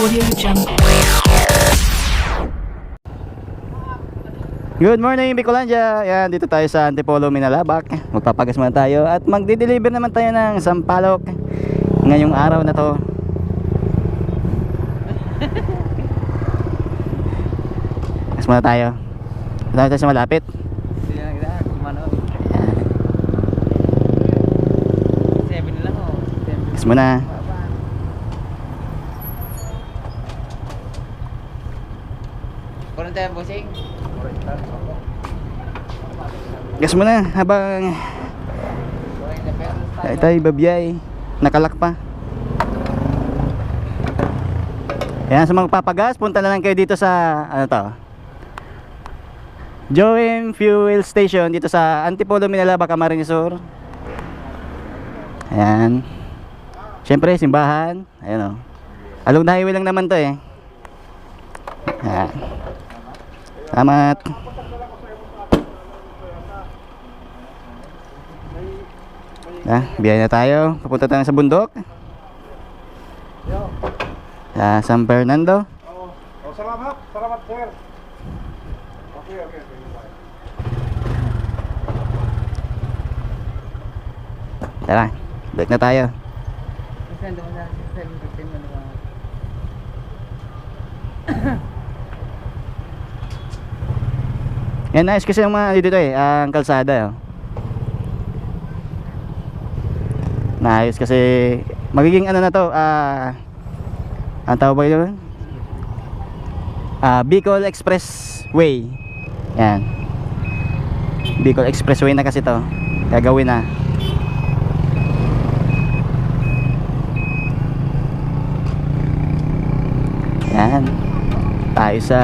Audio Jungle. Good morning, Bicolandia. Yan, dito tayo sa Antipolo, Minalabak. Magpapagas muna tayo at magdi-deliver naman tayo ng sampalok ngayong araw na to. Gas muna tayo. Punta tayo sa malapit. Gas muna. Kurang tayo, bossing. Gas muna habang tayo babiyay. Nakalak pa. Yan, sa mga papagas, punta na lang kayo dito sa ano to, Joem Fuel Station dito sa Antipolo, Minalabak, Camarines Sur. Ayan. Siyempre, simbahan. Ayan o. Along the highway lang naman to eh. Ayan. Salamat. Biyay na tayo. Papunta tayo sa bundok. Sa San Fernando. Salamat. Salamat, sir. Okay. Tara, balik na tayo. Yan, nice kasi yung mga dito eh, ang kalsada. Nice kasi magiging ano na to, ang tawag ba yun? Bicol Expressway. Yan, Bicol Expressway na kasi to, gagawin na. Yan, tayo sa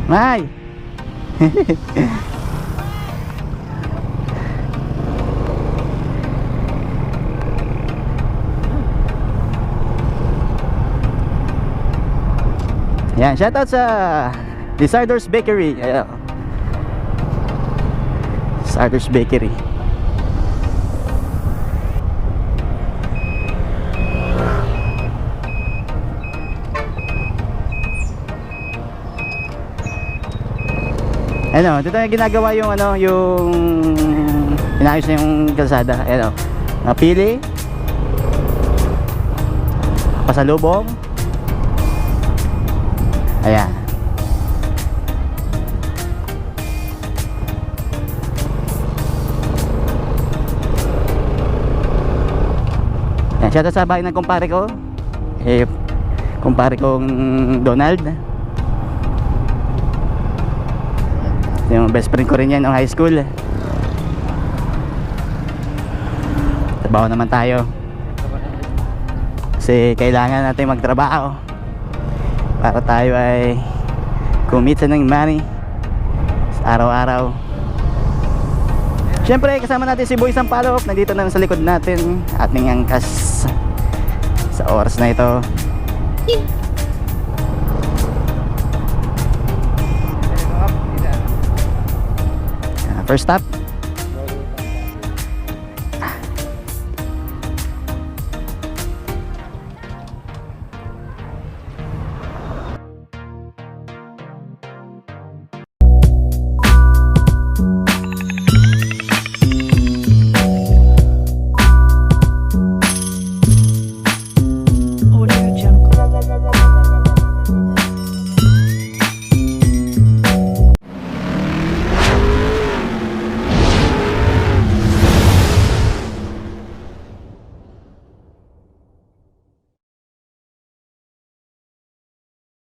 May. Yan, shoutout sa Desarders Bakery. Ayan. Desarders Bakery. Ano, dito na ginagawa yung ano, yung inayos na yung kalsada. Ano, napili, pasalubong. Ayan. Yan, shoutout sa bahay ng kumpare ko. Kumpare kong Donald. Yung best friend ko rin yan ng high school. Trabaho naman tayo kasi kailangan natin magtrabaho para tayo ay kumita ng money sa araw-araw. Siyempre kasama natin si Boy Sampalok. Nandito na sa likod natin, ating angkas sa oras na ito. First stop